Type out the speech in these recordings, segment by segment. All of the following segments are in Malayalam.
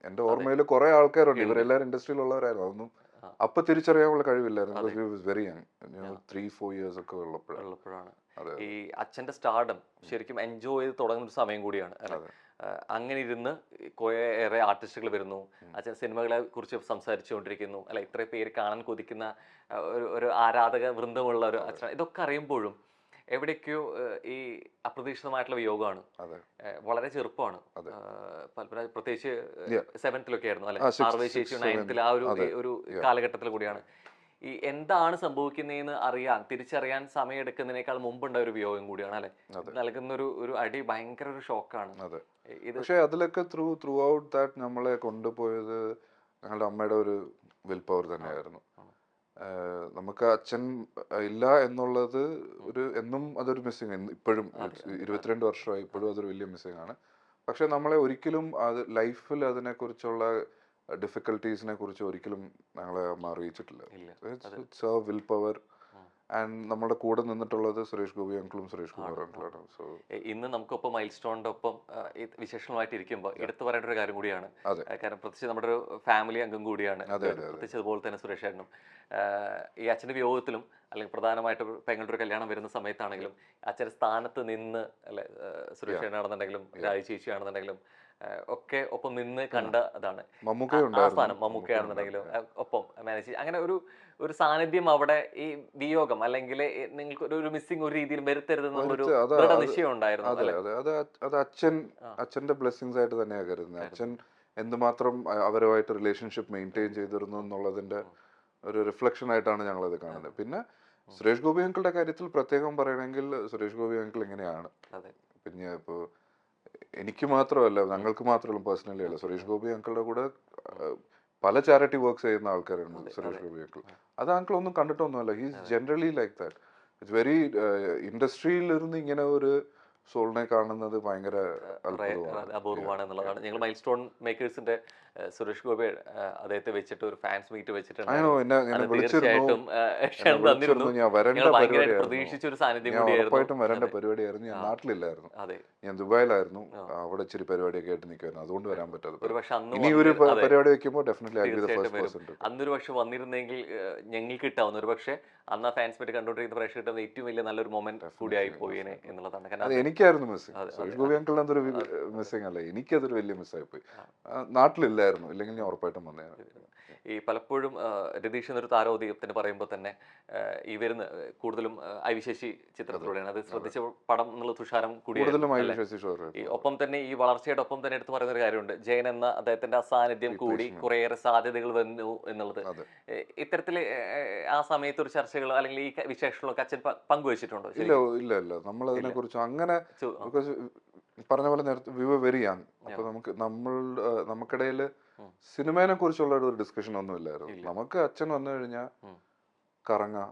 എന്റെ ഓർമ്മയിൽ കുറെ ആൾക്കാരുണ്ട്, ഇവരെല്ലാവരും ഇൻഡസ്ട്രിയിലുള്ളവരായിരുന്നു. അതൊന്നും അപ്പൊ തിരിച്ചറിയാനുള്ള കഴിവില്ലായിരുന്നു. Because we was very young, 3-4 years ഒക്കെ ഉള്ളപ്പോഴാണ് ഈ അച്ഛന്റെ സ്റ്റാർഡം ശരിക്കും എൻജോയ് ചെയ്ത് തുടങ്ങുന്ന ഒരു സമയം കൂടിയാണ് അല്ലെ. അങ്ങനെ ഇരുന്ന് ഏറെ ആർട്ടിസ്റ്റുകൾ വരുന്നു, അച്ഛൻ സിനിമകളെ കുറിച്ച് സംസാരിച്ചുകൊണ്ടിരിക്കുന്നു അല്ലെ, ഇത്രയും പേര് കാണാൻ കൊതിക്കുന്ന ഒരു ആരാധക വൃന്ദമുള്ള ഒരു അച്ഛൻ. ഇതൊക്കെ അറിയുമ്പോഴും എവിടേക്കോ ഈ അപ്രതീക്ഷിതമായിട്ടുള്ള വിയോഗമാണ്. വളരെ ചെറുപ്പമാണ്, പ്രത്യേകിച്ച് 7th ആയിരുന്നു അല്ലെ, ആർവൈ ശേഷി 9th ആ ഒരു കാലഘട്ടത്തിൽ കൂടിയാണ്. ഈ എന്താണ് സംഭവിക്കുന്നതെന്ന് തിരിച്ചറിയാൻ സമയം എടുക്കുന്നതിനേക്കാൾ മുമ്പുണ്ടായ ഒരു വിയോഗം കൂടിയാണ് അല്ലെ. നൽകുന്ന ഒരു അടി ഭയങ്കര ഒരു ഷോക്കാണ്. പക്ഷെ അതിലൊക്കെ ത്രൂ ഔട്ട് ദാറ്റ് നമ്മളെ കൊണ്ടുപോയത് ഞങ്ങളുടെ അമ്മയുടെ ഒരു വിൽ പവർ തന്നെയായിരുന്നു. നമുക്ക് അച്ഛൻ ഇല്ല എന്നുള്ളത് എന്നും അതൊരു മിസ്സിങ്, ഇപ്പോഴും 22 വർഷമായി ഇപ്പോഴും അതൊരു വലിയ മിസ്സിങ് ആണ്. പക്ഷെ നമ്മളെ ഒരിക്കലും അത് ലൈഫിൽ അതിനെക്കുറിച്ചുള്ള ഡിഫിക്കൽട്ടീസിനെ കുറിച്ച് ഒരിക്കലും ഞങ്ങളെ അറിയിച്ചിട്ടില്ല. It's a will power. And നമ്മുടെ കൂടെ നിന്നിട്ടുള്ളത് സുരേഷ് ഗോപി അങ്കിളും സുരേഷ് കുമാർ അങ്കിളാണ്. സോ ഇന്ന് നമുക്കൊപ്പം മൈൽ സ്റ്റോണിന്റെ ഒപ്പം വിശേഷങ്ങളായിട്ട് ഇരിക്കുമ്പോൾ എടുത്തു പറയേണ്ട ഒരു കാര്യം കൂടിയാണ്. കാരണം പ്രത്യേകിച്ച് നമ്മുടെ ഒരു ഫാമിലി അംഗം കൂടിയാണ്, പ്രത്യേകിച്ച് അതുപോലെ തന്നെ സുരേഷ് ഏട്ടനും. ഈ അച്ഛന്റെ വിയോഗത്തിലും അല്ലെങ്കിൽ പ്രധാനമായിട്ട് പെങ്ങളുടെ ഒരു കല്യാണം വരുന്ന സമയത്താണെങ്കിലും അച്ഛന്റെ സ്ഥാനത്ത് നിന്ന് അല്ലെ, സുരേഷ് ഏട്ടനാണെന്നുണ്ടെങ്കിലും രാജി ചേച്ചിയാണെന്നുണ്ടെങ്കിലും ഒക്കെ ഒപ്പം നിന്ന് കണ്ട അതാണ് ആ സ്ഥാനം. മമ്മൂക്കയാണെന്നുണ്ടെങ്കിലും ഒപ്പം മാനേജ് ചെയ്ത് അങ്ങനെ ഒരു സാന്നിധ്യം അവിടെ. ഈ വിയോഗം അല്ലെങ്കിൽ നിങ്ങൾക്ക് ഒരു മിസ്സിംഗ് ഒരു രീതിയിൽ വരുത്തരുതെന്നുള്ളൊരു ദൃഢനിശ്ചയം ഉണ്ടായിരുന്നു. അത് അച്ഛന്റെ ബ്ലെസ്സിങ്സ് ആയിട്ട് തന്നെയാണ് കരുതുന്നത്. അച്ഛൻ എന്തുമാത്രം അവരുമായിട്ട് റിലേഷൻഷിപ്പ് മെയിൻറ്റെയിൻ ചെയ്തിരുന്നു എന്നുള്ളതിന്റെ ഒരു റിഫ്ലക്ഷൻ ആയിട്ടാണ് ഞങ്ങളത് കാണുന്നത്. പിന്നെ സുരേഷ് ഗോപി അങ്കിളുടെ കാര്യത്തിൽ പ്രത്യേകം പറയണമെങ്കിൽ സുരേഷ് ഗോപി അങ്കിൾ ഇങ്ങനെയാണ്. പിന്നെ ഇപ്പോൾ എനിക്ക് മാത്രമല്ല, ഞങ്ങൾക്ക് മാത്രമല്ല, പേഴ്സണലി അല്ല, സുരേഷ് ഗോപി അങ്കിളുടെ കൂടെ പല ചാരിറ്റി വർക്ക്സ് ചെയ്യുന്ന ആൾക്കാരുണ്ട് സുരേഷ് ഗോപി അങ്കിൾ. അത് അങ്കിൾ ഒന്നും കണ്ടിട്ടൊന്നുമല്ല. He's generally like that. It's very ഇൻഡസ്ട്രിയിലിരുന്ന് ഇങ്ങനെ ഒരു സോളിനെ കാണുന്നത് ഭയങ്കര അപൂർവമാണ് എന്നുള്ളതാണ്. ഞങ്ങൾ മൈൽ സ്റ്റോൺ മേക്കേഴ്സിന്റെ സുരേഷ് ഗോപി അദ്ദേഹത്തെ വെച്ചിട്ട് ഒരു ഫാൻസ് മീറ്റ് വെച്ചിട്ടുണ്ട്. തീർച്ചയായിട്ടും പ്രതീക്ഷിച്ച ഒരു സാന്നിധ്യം ഉറപ്പായിട്ടും വരേണ്ട പരിപാടിയായിരുന്നു. ഞാൻ നാട്ടിലില്ലായിരുന്നു, ഞാൻ ദുബായിലായിരുന്നു. അവിടെ ഇച്ചിരി പരിപാടിയൊക്കെ ആയിട്ട് നിൽക്കുമായിരുന്നു, അതുകൊണ്ട് വരാൻ പറ്റാതെ. ഇനി ഒരു പരിപാടി വെക്കുമ്പോൾ ഡെഫിനറ്റ്ലി അന്നൊരു പക്ഷെ വന്നിരുന്നെങ്കിൽ ഞങ്ങൾക്ക് കിട്ടാവുന്ന ഒരു പക്ഷേ അന്ന് ആ ഫാൻസ് മീറ്റ് കണ്ടുകൊണ്ടിരിക്കുന്ന പ്രേക്ഷകർ കിട്ടുന്ന ഏറ്റവും വലിയ നല്ലൊരു മൊമെന്റ് കൂടിയായി പോയേനെ എന്നുള്ളതാണ്. എനിക്കായിരുന്നു മിസ്സിംഗ്. സുരേഷ് ഗോപി അങ്കിളിന് അതൊരു മിസ്സിംഗ് അല്ല, എനിക്കതൊരു വലിയ മിസ്സായി പോയി. നാട്ടിലില്ലായിരുന്നു, ഇല്ലെങ്കിൽ ഞാൻ ഉറപ്പായിട്ടും വന്നതാണ്. ഈ പലപ്പോഴും രതീഷ് എന്നൊരു താരോദയത്തിന് പറയുമ്പോൾ തന്നെ ഈ വരുന്ന കൂടുതലും ഐവിശേഷി ചിത്രത്തിലൂടെയാണ്. അത് ശ്രദ്ധിച്ച പടം എന്നുള്ള തുഷാരം കൂടിയാണ്. ഈ ഒപ്പം തന്നെ ഈ വളർച്ചയുടെ ഒപ്പം തന്നെ എടുത്ത് പറയുന്ന ഒരു കാര്യമുണ്ട്, ജയൻ എന്ന അദ്ദേഹത്തിന്റെ അസാന്നിധ്യം കൂടി കുറേയേറെ സാധ്യതകൾ വന്നു എന്നുള്ളത്. ഇത്തരത്തില് ആ സമയത്ത് ഒരു ചർച്ചകൾ അല്ലെങ്കിൽ ഈ വിശേഷങ്ങളൊക്കെ അച്ഛൻ പങ്കുവച്ചിട്ടുണ്ടോ? ഇല്ല, നമ്മൾ അതിനെ കുറിച്ച് അങ്ങനെ പറഞ്ഞ പോലെ നേരത്തെ വി വർ വെരി യങ്. അപ്പൊ നമുക്കിടയിൽ സിനിമയെ കുറിച്ചുള്ള ഒരു ഡിസ്കഷൻ ഒന്നും ഇല്ലായിരുന്നു. നമുക്ക് അച്ഛൻ വന്നു കഴിഞ്ഞാൽ കറങ്ങാം,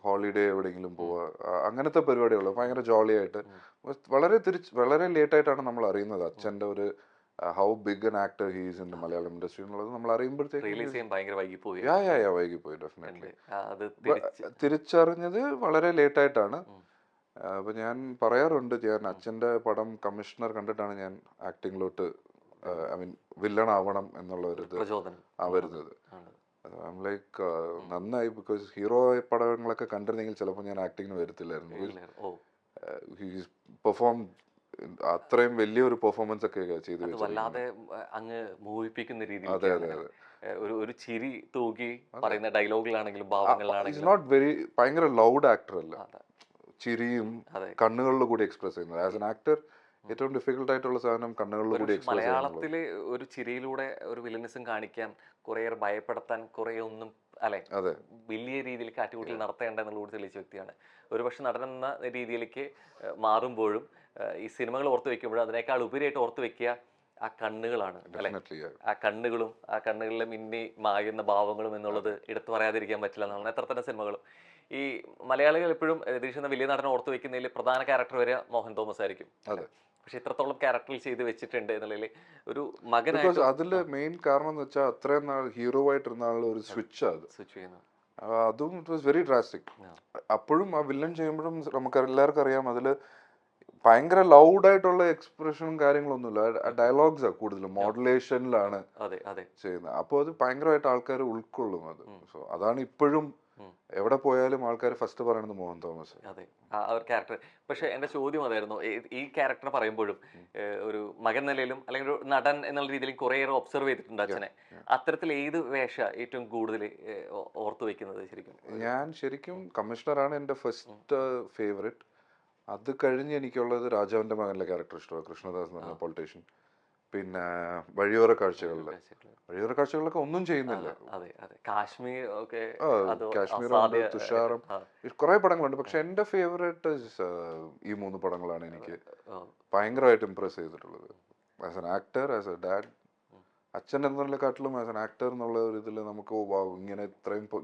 ഹോളിഡേ എവിടെയെങ്കിലും പോവുക, അങ്ങനത്തെ പരിപാടികളോ ഭയങ്കര ജോളി ആയിട്ട്. വളരെ ലേറ്റ് ആയിട്ടാണ് നമ്മൾ അറിയുന്നത് അച്ഛന്റെ ഒരു how big an actor he's in Malayalam industry എന്നുള്ളത്. നമ്മൾ അറിയുമ്പോഴത്തേക്ക് വൈകിപ്പോയി ഡെഫിനറ്റ്ലി. തിരിച്ചറിഞ്ഞത് വളരെ ലേറ്റ് ആയിട്ടാണ്. അപ്പൊ ഞാൻ പറയാറുണ്ട്, ഞാൻ അച്ഛന്റെ പടം കമ്മീഷണർ കണ്ടിട്ടാണ് ഞാൻ ആക്ടിങ്ങിലോട്ട് ഐ മീൻ വില്ലൺ ആവണം എന്നുള്ള ഒരു ഇത് വരുന്നത്. ലൈക്ക് നന്നായി, ബിക്കോസ് ഹീറോ പടങ്ങളൊക്കെ കണ്ടിരുന്നെങ്കിൽ ചിലപ്പോൾ ഞാൻ ആക്ടിങ്ങിന് വരത്തില്ലായിരുന്നു. പെർഫോം അത്രയും വലിയൊരു പെർഫോമൻസ് ഒക്കെ ചെയ്തു ഒരു ചിരി തൂക്കി പറയുന്ന ഡയലോഗിലാണെങ്കിലും ഭാവങ്ങളിലാണെങ്കിലും നോട്ട് വെരി ഭയങ്കര ലൗഡ് ആക്ടർ അല്ല. ചിരിയും കണ്ണുകളിൽ കൂടി എക്സ്പ്രസ് ചെയ്യുന്നത്. ആസ് എൻ ആക്ടർ ഏറ്റവും ഡിഫിക്കൽട്ട് ആയിട്ടുള്ള സാധനം കണ്ണുകളിൽ കൂടി എക്സ്പ്രസ് ചെയ്യുന്നത്. മലയാളത്തില് ഒരു ചിരിയിലൂടെ ഒരു വില്ലനിസം കാണിക്കാൻ കുറേയേറെ ഭയപ്പെടുത്താൻ കുറേ ഒന്നും അല്ലെ വലിയ രീതിയിൽ കാറ്റുകൂട്ടിൽ നടത്തേണ്ട എന്നുള്ളത് തെളിയിച്ച വ്യക്തിയാണ്. ഒരുപക്ഷെ നടനെന്ന രീതിയിലേക്ക് മാറുമ്പോഴും ഈ സിനിമകൾ ഓർത്തു വെക്കുമ്പോഴും അതിനേക്കാൾ ഉപരിയായിട്ട് ഓർത്തു വെക്കുക ആ കണ്ണുകളാണ് അല്ലെ. ആ കണ്ണുകളും ആ കണ്ണുകളിലെ മിന്നി മായുന്ന ഭാവങ്ങളും എന്നുള്ളത് എടുത്തു പറയാതിരിക്കാൻ പറ്റില്ല എന്നാണ്. എത്ര തന്നെ സിനിമകളും ഈ മലയാളികൾ എപ്പോഴും രതീഷ് എന്ന വലിയ നടനെ ഓർത്തു വെക്കുന്നതിൽ പ്രധാന ക്യാരക്ടർ വരെ മോഹൻ തോമസ് ആയിരിക്കും. പക്ഷെ ഇത്രത്തോളം ക്യാരക്ടറിൽ ചെയ്ത് വെച്ചിട്ടുണ്ട് എന്നുള്ളതിൽ ഒരു മകനായിട്ട് അതില് മെയിൻ കാരണം എന്ന് വെച്ചാൽ അത്രയും നാൾ ഹീറോ ആയിട്ടിരുന്ന ആൾ ഒരു സ്വിച്ച് ചെയ്യുന്നത്. അതും ഇറ്റ് വാസ് വെരി ഡ്രാസ്റ്റിക്. അപ്പോഴും ആ വില്ലൻ ചെയ്യുമ്പോഴും നമുക്ക് എല്ലാവർക്കും അറിയാം അതില് ഭയങ്കര ലൗഡായിട്ടുള്ള എക്സ്പ്രഷനും കാര്യങ്ങളൊന്നുമില്ല, ഡയലോഗ്സാണ് കൂടുതലും, മോഡുലേഷനിലാണ് അതെ അതെ ചെയ്യുന്നത്. അപ്പോൾ അത് ഭയങ്കരമായിട്ട് ആൾക്കാർ ഉൾക്കൊള്ളും അത്. സോ അതാണ് ഇപ്പോഴും എവിടെ പോയാലും ആൾക്കാർ ഫസ്റ്റ് പറയുന്നത് മോഹൻ തോമസ്. അതെ ആ ഒരു ക്യാരക്ടർ. പക്ഷെ എന്റെ ചോദ്യം അതായിരുന്നു, ഈ ക്യാരക്ടർ പറയുമ്പോഴും ഒരു മകൻ നിലയിലും അല്ലെങ്കിൽ ഒരു നടൻ എന്നുള്ള രീതിയിൽ കുറേയേറെ ഒബ്സർവ് ചെയ്തിട്ടുണ്ട് അച്ഛനെ. അത്തരത്തിൽ ഏത് വേഷ ഏറ്റവും കൂടുതൽ ഓർത്തു വെക്കുന്നത് ശരിക്കും? ഞാൻ ശരിക്കും കമ്മീഷണറാണ് എൻ്റെ ഫസ്റ്റ് ഫേവറേറ്റ്. അത് കഴിഞ്ഞ് എനിക്കുള്ളത് രാജാവിൻ്റെ മകനിലെ ക്യാരക്ടർ ഇഷ്ടമാണ്, കൃഷ്ണദാസ് എന്ന് പറഞ്ഞ പൊളിറ്റീഷ്യൻ. പിന്നെ വഴിയോര കാഴ്ചകളിലൊക്കെ ഒന്നും ചെയ്യുന്നില്ല. അതെ അതെ കാശ്മീർ ഒക്കെ കാശ്മീറുണ്ട്, തുഷാറും, കുറെ പടങ്ങളുണ്ട്. പക്ഷെ എൻ്റെ ഫേവറേറ്റ് ഈ 3 പടങ്ങളാണ് എനിക്ക് ഭയങ്കരമായിട്ട് ഇംപ്രസ് ചെയ്തിട്ടുള്ളത്. As an actor, as A dad, അച്ഛൻ എന്നതിനെക്കാട്ടിലും ആസ് എൻ ആക്ടർ എന്നുള്ള ഒരു ഇതിൽ നമുക്ക് ഇങ്ങനെ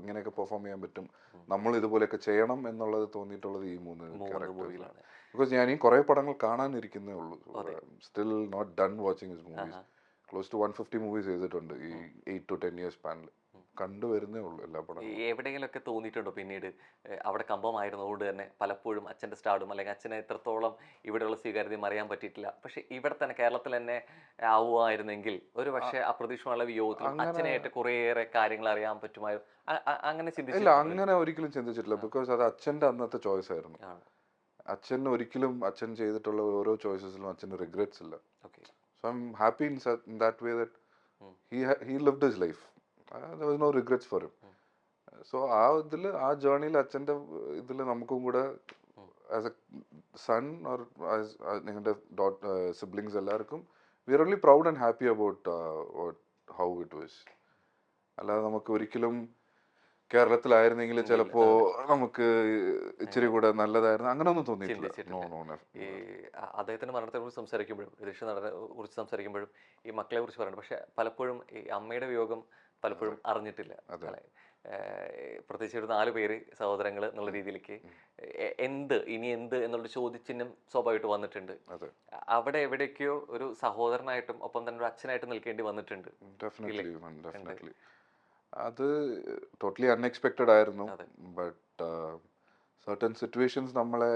ഇങ്ങനെയൊക്കെ പെർഫോം ചെയ്യാൻ പറ്റും, നമ്മൾ ഇതുപോലെയൊക്കെ ചെയ്യണം എന്നുള്ളത് തോന്നിയിട്ടുള്ളത് ഈ 3 ക്യാരക്ടേഴ്സിലാണ്. ബിക്കോസ് ഞാൻ ഈ കുറെ പടങ്ങൾ കാണാനിരിക്കുന്നേ ഉള്ളൂ. Still not done watching his movies. Close to 150 movies ചെയ്തിട്ടുണ്ട് ഈ 8 to 10 years സ്പാനിൽ. കണ്ടുവരുന്നേ ഉള്ളൂ എല്ലാ പടങ്ങളും. എവിടെയെങ്കിലുമൊക്കെ തോന്നിയിട്ടുണ്ടോ പിന്നീട് അവിടെ കമ്പമായിരുന്നതുകൊണ്ട് തന്നെ പലപ്പോഴും അച്ഛൻ്റെ സ്റ്റാർഡും അല്ലെങ്കിൽ അച്ഛനെ എത്രത്തോളം ഇവിടെയുള്ള സ്വീകാര്യതയും അറിയാൻ പറ്റിയിട്ടില്ല, പക്ഷെ ഇവിടെ തന്നെ കേരളത്തിൽ തന്നെ ആവുമായിരുന്നെങ്കിൽ ഒരു പക്ഷേ അപ്രതീക്ഷിതമായ വിയോഗത്തിലും അച്ഛനായിട്ട് കുറേയേറെ കാര്യങ്ങൾ അറിയാൻ പറ്റുമായിരുന്നു, അങ്ങനെ ഇല്ല, ചിന്തിച്ചില്ല? അങ്ങനെ ഒരിക്കലും ചിന്തിച്ചിട്ടില്ല. ബിക്കോസ് അത് അച്ഛൻ്റെ അന്നത്തെ ചോയ്സ് ആയിരുന്നു. അച്ഛൻ ഒരിക്കലും അച്ഛൻ ചെയ്തിട്ടുള്ള ഓരോ ചോയ്സസിലും അച്ഛന് റിഗ്രറ്റ്സ് ഇല്ല. So I am happy in that way that he lived his life. There was no regrets for him. So ആ ജേർണിയിൽ അച്ഛൻ്റെ ഇതിൽ നമുക്കും കൂടെ ആസ് എ സൺ ഓർ നിങ്ങളുടെ സിബ്ലിങ്സ് എല്ലാവർക്കും we are only proud and happy about how it was. അല്ലാതെ നമുക്ക് ഒരിക്കലും കേരളത്തിലായിരുന്നെങ്കിൽ ചിലപ്പോ നമുക്ക് ഇച്ചിരി കൂടെ നല്ലതായിരുന്നു അങ്ങനെ ഒന്നും തോന്നിയിട്ടില്ല. ഈ അദ്ദേഹത്തിന്റെ മരണത്തെ കുറിച്ച് സംസാരിക്കുമ്പോഴും വിദേശ നടനെ കുറിച്ച് സംസാരിക്കുമ്പോഴും ഈ മക്കളെ കുറിച്ച് പറയുന്നത്, പക്ഷെ പലപ്പോഴും ഈ അമ്മയുടെ വിയോഗം പലപ്പോഴും അറിഞ്ഞിട്ടില്ല. പ്രത്യേകിച്ച് ഒരു 4 പേര് സഹോദരങ്ങൾ എന്നുള്ള രീതിയിലേക്ക് ഇനി എന്ത് എന്നുള്ള ചോദ്യചിഹ്നം സ്വാഭാവികമായിട്ട് വന്നിട്ടുണ്ട്. അവിടെ എവിടേക്കോ ഒരു സഹോദരനായിട്ടും ഒപ്പം തന്നെ ഒരു അച്ഛനായിട്ടും നിൽക്കേണ്ടി വന്നിട്ടുണ്ട്. അത് ടോട്ടലി അൺഎക്സ്പെക്റ്റഡ് ആയിരുന്നു. ബട്ട് സർട്ടൻ സിറ്റുവേഷൻസ് നമ്മളെ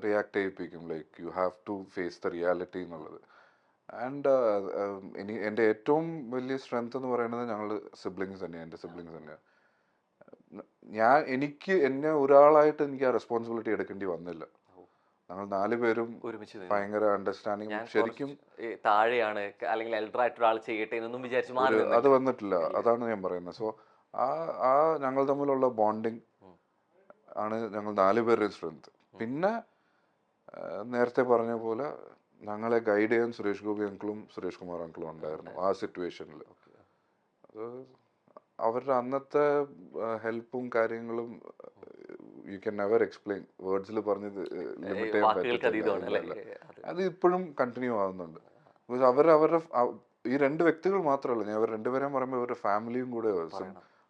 റിയാക്ട് ചെയ്യിപ്പിക്കും. Like you have to face the reality എന്നുള്ളത്. ആൻഡ് എൻ്റെ ഏറ്റവും വലിയ സ്ട്രെങ്ത് എന്ന് പറയുന്നത് ഞങ്ങൾ സിബ്ലിങ്സ് തന്നെയാണ്, എൻ്റെ സിബ്ലിങ്സ് തന്നെയാണ്. എന്നെ ഒരാളായിട്ട് എനിക്ക് ആ റെസ്പോൺസിബിലിറ്റി എടുക്കേണ്ടി വന്നില്ല. ഞങ്ങൾ 4 പേരും ഭയങ്കര അണ്ടർസ്റ്റാൻഡിങ്. ശരിക്കും താഴെയാണ് അല്ലെങ്കിൽ എൽഡർ ആയിട്ട് ഒരാൾ ചെയ്യട്ടെ എന്നൊന്നും വിചാരിച്ചു അത് വന്നിട്ടില്ല. അതാണ് ഞാൻ പറയുന്നത്. സോ ആ ഞങ്ങൾ തമ്മിലുള്ള ബോണ്ടിങ് ആണ് ഞങ്ങൾ 4 പേരുടെ സ്ട്രെങ്ത്. പിന്നെ നേരത്തെ പറഞ്ഞ പോലെ ഞങ്ങളെ ഗൈഡ് ചെയ്യാൻ സുരേഷ് ഗോപി അങ്കിളും സുരേഷ് കുമാർ അങ്കിളും ഉണ്ടായിരുന്നു ആ സിറ്റുവേഷനിൽ. അത് അവരുടെ അന്നത്തെ ഹെൽപ്പും കാര്യങ്ങളും യു ക്യാൻ നെവർ എക്സ്പ്ലെയിൻ, വേർഡ്സിൽ പറഞ്ഞ് ലിമിറ്റ് ചെയ്യാൻ പറ്റില്ല. അത് ഇപ്പോഴും കണ്ടിന്യൂ ആവുന്നുണ്ട്. ബിക്കോസ് അവരുടെ ഈ 2 വ്യക്തികൾ മാത്രമല്ല, ഞാൻ അവർ 2 പേരെയും പറയുമ്പോൾ അവരുടെ ഫാമിലിയും കൂടെ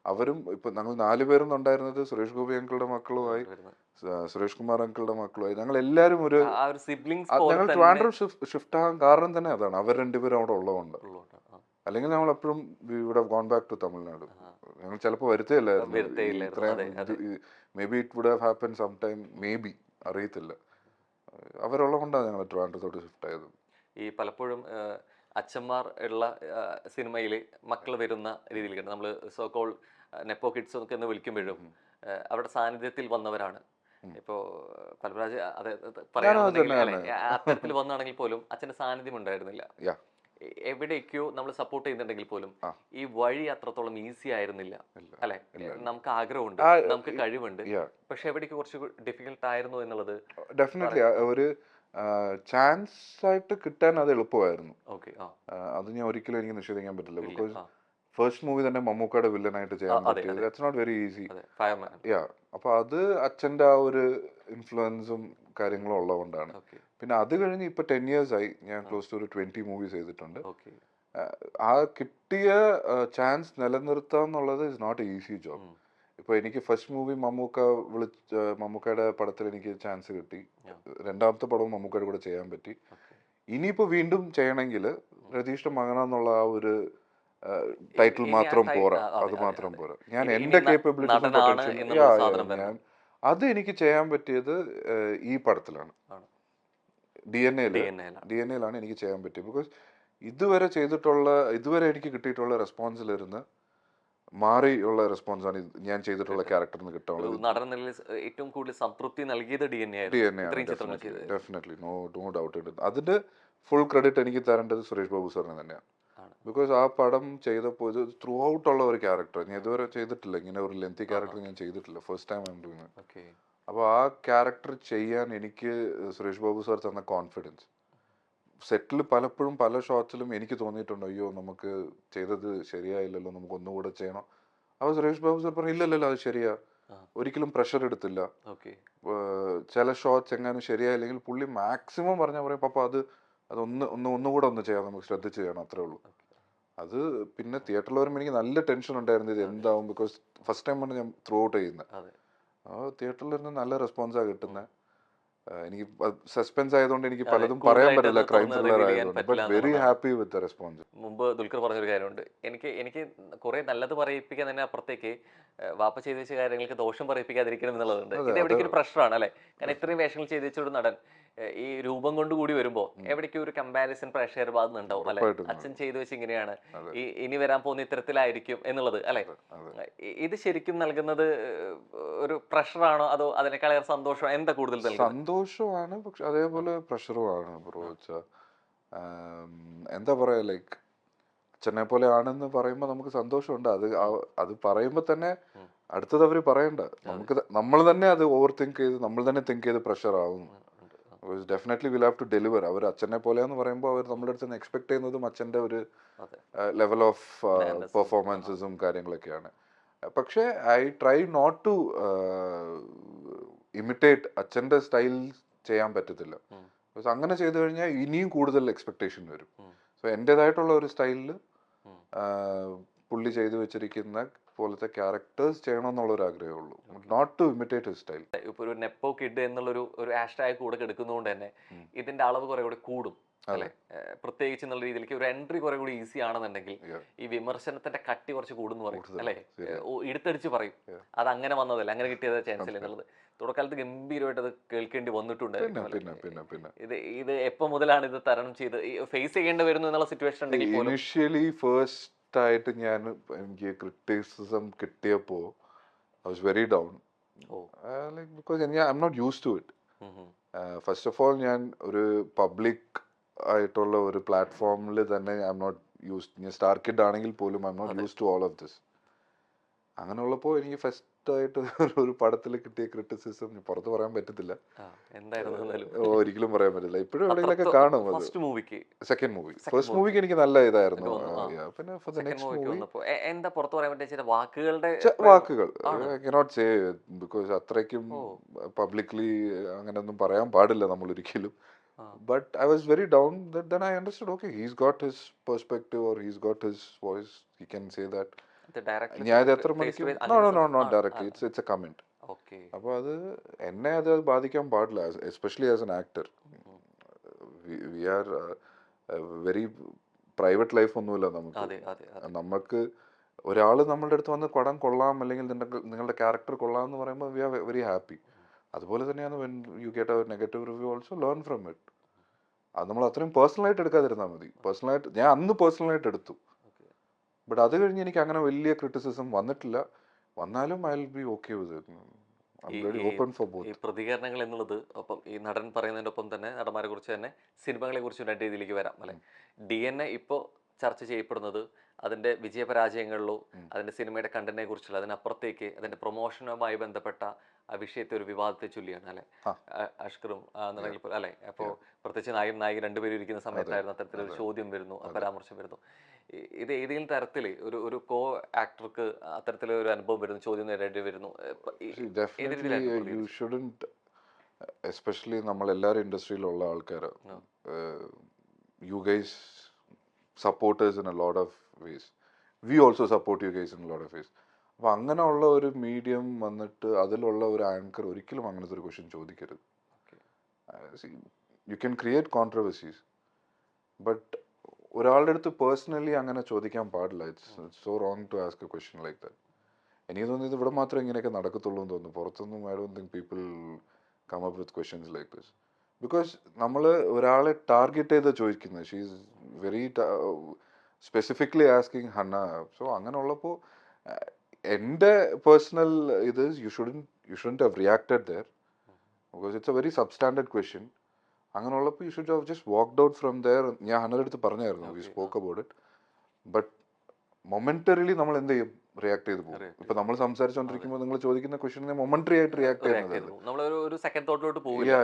അവരും. ഇപ്പൊ ഞങ്ങൾ 4 പേരും ഉണ്ടായിരുന്നത് സുരേഷ് ഗോപി അങ്കിളുടെ മക്കളുമായി, സുരേഷ് കുമാർ അങ്കിളുടെ മക്കളുമായി. ഞങ്ങൾ എല്ലാവരും ഞങ്ങൾ ട്രിവാൻഡ്രം ഷിഫ്റ്റ് ആകാൻ കാരണം തന്നെ അതാണ്, അവർ 2 പേരും അവിടെ ഉള്ളതുകൊണ്ട്. അല്ലെങ്കിൽ ഞങ്ങൾ എപ്പോഴും ഇവിടെ ഗോൺ ബാക്ക് ടു തമിഴ്നാട്. ഞങ്ങൾ ചിലപ്പോൾ വരുത്തേയില്ലായിരുന്നു. Maybe it would have happen some time, maybe, അറിയത്തില്ല. അവരുള്ളത് കൊണ്ടാണ് ഞങ്ങൾ ട്രിവാൻഡ്രത്തോട്ട് ഷിഫ്റ്റ് ആയത്. ഈ പലപ്പോഴും അച്ഛന്മാർ ഉള്ള സിനിമയിൽ മക്കൾ വരുന്ന രീതിയിലേക്ക് നമ്മൾ സോകോൾ നെപ്പോ കിഡ്സ് ഒക്കെ എന്ന് വിളിക്കുമ്പോഴും അവരുടെ സാന്നിധ്യത്തിൽ വന്നവരാണ്. ഇപ്പോ പൽവരാജ് അത്തരത്തിൽ വന്നാണെങ്കിൽ പോലും അച്ഛന്റെ സാന്നിധ്യം ഉണ്ടായിരുന്നില്ല. എവിടേക്കോ നമ്മൾ സപ്പോർട്ട് ചെയ്യുന്നുണ്ടെങ്കിൽ പോലും ഈ വഴി അത്രത്തോളം ഈസി ആയിരുന്നില്ല അല്ലെ? നമുക്ക് ആഗ്രഹമുണ്ട്, നമുക്ക് കഴിവുണ്ട്, പക്ഷെ എവിടേക്ക് കുറച്ച് ഡിഫിക്കൽട്ട് ആയിരുന്നു എന്നുള്ളത് ഡെഫിനറ്റ്ലി ഒരു ചാൻസ് ആയിട്ട് കിട്ടാൻ അത് എളുപ്പമായിരുന്നു. അത് ഞാൻ ഒരിക്കലും എനിക്ക് നിഷേധിക്കാൻ പറ്റില്ല. ബിക്കോസ് ഫസ്റ്റ് മൂവി തന്നെ മമ്മൂക്കയുടെ വില്ലനായിട്ട് ചെയ്യാൻ പറ്റിയത് ദാറ്റ്സ് നോട്ട് വെരി ഈസി. അപ്പൊ അത് അച്ഛൻ്റെ ആ ഒരു ഇൻഫ്ലുവൻസും കാര്യങ്ങളും ഉള്ളതുകൊണ്ടാണ്. പിന്നെ അത് കഴിഞ്ഞ് ഇപ്പൊ 10 years ആയി ഞാൻ ക്ലോസ് ടു ഒരു 20 മൂവീസ് ചെയ്തിട്ടുണ്ട്. ആ കിട്ടിയ ചാൻസ് നിലനിർത്താന്നുള്ളത് is not a easy job. ഇപ്പൊ എനിക്ക് ഫസ്റ്റ് മൂവി മമ്മൂക്കയുടെ പടത്തിൽ എനിക്ക് ചാൻസ് കിട്ടി. 2ാമത്തെ പടവും മമ്മൂക്കയുടെ കൂടെ ചെയ്യാൻ പറ്റി. ഇനിയിപ്പോ വീണ്ടും ചെയ്യണമെങ്കിൽ രതീഷിന്റെ മകനെന്നുള്ള ആ ഒരു ടൈറ്റിൽ മാത്രം പോരാ, അത് മാത്രം പോരാ. ഞാൻ എന്റെ കേപ്പബിലിറ്റി അത് എനിക്ക് ചെയ്യാൻ പറ്റിയത് ഈ പടത്തിലാണ്. DNA-ലാണ് എനിക്ക് ചെയ്യാൻ പറ്റിയത്. ബിക്കോസ് ഇതുവരെ എനിക്ക് കിട്ടിയിട്ടുള്ള റെസ്പോൺസിലിരുന്ന് മാറിയുള്ള റെസ്പോൺസാണ് ഞാൻ ചെയ്തിട്ടുള്ള ക്യാരക്ടറിന് കിട്ടാനുള്ളത്. നടൻ നിലയിൽ ഏറ്റവും കൂടുതൽ സംതൃപ്തി നൽകിയത് DNA ആണ്. ഡെഫിനറ്റ്ലി നോ ഡൗട്ട് ഉണ്ട്. അതിന്റെ ഫുൾ ക്രെഡിറ്റ് എനിക്ക് തരേണ്ടത് സുരേഷ് ബാബു സാറിന് തന്നെയാണ്. ബിക്കോസ് ആ പടം ചെയ്തപ്പോൾ ഇത് ത്രൂ ഔട്ട് ഉള്ള ഒരു ക്യാരക്ടർ ഞാൻ ഇതുവരെ ചെയ്തിട്ടില്ല. ഇങ്ങനെ ഒരു ലെങ്തി ക്യാരക്ടർ ഞാൻ ചെയ്തിട്ടില്ല. First time I am doing. അപ്പോൾ ആ ക്യാരക്ടർ ചെയ്യാൻ എനിക്ക് സുരേഷ് ബാബു സാർ തന്ന കോൺഫിഡൻസ്, സെറ്റിൽ പലപ്പോഴും പല ഷോട്ട്സിലും എനിക്ക് തോന്നിയിട്ടുണ്ട്, അയ്യോ നമുക്ക് ചെയ്തത് ശരിയായില്ലല്ലോ, നമുക്ക് ഒന്നുകൂടെ ചെയ്യണം. അപ്പോൾ സുരേഷ് ബാബു സാർ പറഞ്ഞു ഇല്ലല്ലോ അത് ശരിയാ, ഒരിക്കലും പ്രഷർ എടുത്തില്ല. ചില ഷോട്ട്സ് എങ്ങാനും ശരിയായില്ലെങ്കിൽ പുള്ളി മാക്സിമം പറഞ്ഞാൽ പറയും പപ്പ ഒന്നുകൂടെ ചെയ്യാം, നമുക്ക് ശ്രദ്ധിച്ച് ചെയ്യണം, അത്രേ ഉള്ളൂ. അത് പിന്നെ തിയേറ്ററിൽ വരുമ്പോൾ എനിക്ക് നല്ല ടെൻഷൻ ഉണ്ടായിരുന്നു ഇത് എന്താവും. ബിക്കോസ് ഫസ്റ്റ് ടൈമാണ് ഞാൻ ത്രൂ ഔട്ട് ചെയ്യുന്നത്. തിയേറ്ററിൽ നിന്ന് നല്ല റെസ്പോൺസാണ് കിട്ടുന്നത്. എനിക്ക് സസ്പെൻസ് ആയതുകൊണ്ട് എനിക്ക് പലതും പറയാൻ പറ്റില്ല, ക്രൈം ത്രില്ലർ ആയതുകൊണ്ട്. But very happy with the response. മുമ്പ് ദുൽഖർ പറഞ്ഞൊരു കാര്യമുണ്ട്, എനിക്ക് കുറെ നല്ലത് പറയിപ്പിക്കാൻ തന്നെ അപ്പുറത്തേക്ക് വാപ്പ ചെയ്തു വെച്ച കാര്യങ്ങൾക്ക് ദോഷം പറയിപ്പിക്കാതിരിക്കണം എന്നുള്ളതുണ്ട്. ഇത് എവിടേക്ക് ഒരു പ്രഷറാണ് അല്ലെ? കാരണം ഇത്രയും വേഷങ്ങൾ ചെയ്തു വെച്ചൊരു നടൻ ഈ രൂപം കൊണ്ട് കൂടി വരുമ്പോ എവിടേക്കും ഒരു കമ്പാരിസൺ പ്രഷർ ഭാഗത്തുണ്ടാവും അല്ലെ? അച്ഛൻ ചെയ്തു വെച്ച് ഇങ്ങനെയാണ്, ഇനി വരാൻ പോകുന്ന ഇത്തരത്തിലായിരിക്കും എന്നുള്ളത് അല്ലെ? ഇത് ശരിക്കും നൽകുന്നത് ഒരു പ്രഷറാണോ അതോ അതിനേക്കാളേറെ സന്തോഷം? എന്താ കൂടുതൽ സന്തോഷമാണ്, പക്ഷെ അതേപോലെ പ്രഷറുമാണ് ബ്രോ. എന്താ പറയാ, ലൈക്ക് അച്ഛനെ പോലെ ആണെന്ന് പറയുമ്പോൾ നമുക്ക് സന്തോഷമുണ്ട്. അത് പറയുമ്പോൾ തന്നെ അടുത്തത് അവര് പറയണ്ട, നമ്മൾ തന്നെ അത് ഓവർ തിങ്ക് ചെയ്ത് നമ്മൾ തന്നെ തിങ്ക് ചെയ്ത് പ്രഷർ ആവും. Definitely will have to deliver. അവർ അച്ഛനെ പോലെയെന്ന് പറയുമ്പോൾ അവർ നമ്മുടെ അടുത്ത് നിന്ന് എക്സ്പെക്ട് ചെയ്യുന്നതും അച്ഛൻ്റെ ഒരു ലെവൽ ഓഫ് പെർഫോമൻസസും കാര്യങ്ങളൊക്കെയാണ്. പക്ഷേ I try not to imitate അച്ഛൻ്റെ സ്റ്റൈൽ ചെയ്യാൻ പറ്റത്തില്ല. ബിക്കോസ് അങ്ങനെ ചെയ്തു കഴിഞ്ഞാൽ ഇനിയും കൂടുതൽ എക്സ്പെക്ടേഷൻ വരും. സോ എൻ്റെതായിട്ടുള്ള ഒരു സ്റ്റൈലിൽ പുള്ളി ചെയ്തു വെച്ചിരിക്കുന്ന പോലത്തെ ക്യാരക്ടേഴ്സ് ചെയ്യണമെന്നുള്ളൊരു ആഗ്രഹമേ ഉള്ളൂ, not to imitate his style. ഇപ്പൊ ഒരു നെപ്പോ കിഡ് എന്നുള്ളൊരു ഹാഷ്ടാഗ് കൂടെ എടുക്കുന്നതുകൊണ്ട് തന്നെ ഇതിന്റെ അളവ് കുറെ കൂടി കൂടും അല്ലെ? പ്രത്യേകിച്ച് എന്നുള്ള രീതിയിലേക്ക് ഒരു എൻട്രി കുറെ കൂടി ഈസി ആണെന്നുണ്ടെങ്കിൽ ഈ വിമർശനത്തിന്റെ കട്ടി കുറച്ച് കൂടുന്നു പറയും അല്ലെ? എടുത്തടിച്ച് പറയും അത് അങ്ങനെ വന്നതല്ല, അങ്ങനെ കിട്ടിയത് ചാൻസ് ഇല്ല എന്നുള്ളത്. തുടക്കാലത്ത് ഗംഭീരമായിട്ട് അത് കേൾക്കേണ്ടി വന്നിട്ടുണ്ട്. ഇത് എപ്പോ മുതലാണ് ഇത് തരണം ചെയ്ത് ഫേസ് ചെയ്യേണ്ടി വരുന്നു എന്നുള്ള സിറ്റുവേഷൻ ഉണ്ടെങ്കിൽ ഇനിഷ്യലി ഫസ്റ്റ് ആയിട്ട് എനിക്ക് ക്രിറ്റിസിസം കിട്ടിയപ്പോ I was very down. Because I'm not used to it. First of all, ഞാൻ ഒരു പബ്ലിക് ആയിട്ടുള്ള ഒരു പ്ലാറ്റ്ഫോമിൽ തന്നെ I'm not used. ഞാൻ സ്റ്റാർ കിഡ് ആണെങ്കിൽ പോലും I'm not used to all of this. അങ്ങനെയുള്ളപ്പോൾ എനിക്ക് ഫസ്റ്റ് ആയിട്ട് ഒരു പടത്തിൽ കിട്ടിയ ക്രിറ്റിസിസം പുറത്ത് പറയാൻ പറ്റത്തില്ല, ഒരിക്കലും പറയാൻ പറ്റില്ല. ഇപ്പോഴും എവിടെയെങ്കിലൊക്കെ കാണും. സെക്കൻഡ് മൂവി, ഫസ്റ്റ് മൂവിക്ക് എനിക്ക് നല്ല ഇതായിരുന്നു. പിന്നെ ഫോർ ദ നെക്സ്റ്റ് മൂവി വാക്കുകൾ ഐ കനോട്ട് സേ, ബിക്കോസ് അത്രയ്ക്കും പബ്ലിക്ലി അങ്ങനെയൊന്നും പറയാൻ പാടില്ല നമ്മൾ ഒരിക്കലും. But I was very down. Then I understood, okay, he's got his perspective or he's got his voice. He can say that. Not directly. It's a comment. അപ്പോൾ അത് എന്നെ അത് ബാധിക്കാൻ പാടില്ല, especially as an actor. We are very private life ഒന്നുമില്ല നമുക്ക്. നമുക്ക് ഒരാൾ നമ്മളുടെ അടുത്ത് വന്ന് പടം കൊള്ളാം അല്ലെങ്കിൽ നിങ്ങളുടെ ക്യാരക്ടർ കൊള്ളാം എന്ന് പറയുമ്പോൾ വി ആർ വെരി ഹാപ്പി. അതുപോലെ തന്നെയാണ് when you get A negative review also learn from it. അത് നമ്മൾ അത്രയും പേഴ്സണലായിട്ട് എടുക്കാതിരുന്നാൽ മതി. പേഴ്സണലായിട്ട് ഞാൻ അന്ന് പേഴ്സണലായിട്ട് എടുത്തു, ബട്ട് അത് കഴിഞ്ഞ് എനിക്ക് അങ്ങനെ വലിയ ക്രിറ്റിസിസം വന്നിട്ടില്ല. വന്നാലും I will be okay with it. I am very open for both. ഈ പ്രതികരണങ്ങൾ എന്നുള്ളത് ഒപ്പം ഈ നടൻ പറയുന്നതിൻ്റെ ഒപ്പം തന്നെ നടന്മാരെ കുറിച്ച് തന്നെ സിനിമകളെ കുറിച്ച് രണ്ട് രീതിയിലേക്ക് വരാം അല്ലെ? DNA ഇപ്പോൾ ചർച്ച ചെയ്യപ്പെടുന്നത് അതിന്റെ വിജയപരാജയങ്ങളിലോ അതിന്റെ സിനിമയുടെ കണ്ടന്റിനെ കുറിച്ചുള്ള അതിനപ്പുറത്തേക്ക് അതിന്റെ പ്രൊമോഷനുമായി ബന്ധപ്പെട്ട ആ വിഷയത്തെ ഒരു വിവാദത്തെ ചൊല്ലിയാണ് അല്ലെ? അഷ്കറും അല്ലെ? അപ്പോൾ പ്രത്യേകിച്ച് നായകൻ രണ്ടുപേരും ഇരിക്കുന്ന സമയത്തായിരുന്നു അത്തരത്തിലൊരു ചോദ്യം വരുന്നു, പരാമർശം വരുന്നു. ഇത് ഏതെങ്കിലും തരത്തിൽ ഒരു കോ ആക്ടർക്ക് അത്തരത്തിലൊരു അനുഭവം വരുന്നു, ചോദ്യം നേരിടേണ്ടി വരുന്നു? എസ്പെഷ്യലി നമ്മൾ എല്ലാവരും ഇൻഡസ്ട്രിയിലുള്ള ആൾക്കാർ, you guys supporters in a lot of ways. We also support you guys in a lot of ways. അപ്പോൾ അങ്ങനെയുള്ള ഒരു മീഡിയം വന്നിട്ട് അതിലുള്ള ഒരു ആങ്കർ ഒരിക്കലും അങ്ങനത്തെ ഒരു ക്വസ്റ്റ്യൻ ചോദിക്കരുത്. You can create controversies, but ഒരാളുടെ അടുത്ത് പേഴ്സണലി അങ്ങനെ ചോദിക്കാൻ പാടില്ല. It's so wrong to ask a question like that. എനിക്ക് തോന്നുന്നത് ഇവിടെ മാത്രമേ ഇങ്ങനെയൊക്കെ നടക്കത്തുള്ളൂ എന്ന് തോന്നുന്നു. പുറത്തൊന്നും I don't think people come up with questions like this. Because നമ്മൾ ഒരാളെ ടാർഗറ്റ് ചെയ്ത് ചോദിക്കുന്നത്, she's very specifically asking Hannah. So അങ്ങനെ ഉള്ളപ്പോൾ എൻ്റെ പേഴ്സണൽ ഇത് you shouldn't have reacted there because it's a very substandard question. അങ്ങനെ ഉള്ളപ്പോൾ you should have just walked out from there. ഞാൻ ഹന്നയുടെ അടുത്ത് പറഞ്ഞായിരുന്നു, we spoke about it. But momentarily നമ്മൾ എന്ത് ചെയ്യും, റിയാക്ട് ചെയ്ത് പോകും. ഇപ്പൊ നമ്മൾ സംസാരിച്ചുകൊണ്ടിരിക്കുമ്പോൾ നിങ്ങൾ ചോദിക്കുന്ന ക്വസ്റ്റ്യനെ മൊമെന്ററി ആയിട്ട് റിയാക്ട് ചെയ്യുന്നത്. നമ്മളൊരു സെക്കൻഡ് തോട്ടിലോട്ട് പോകില്ല.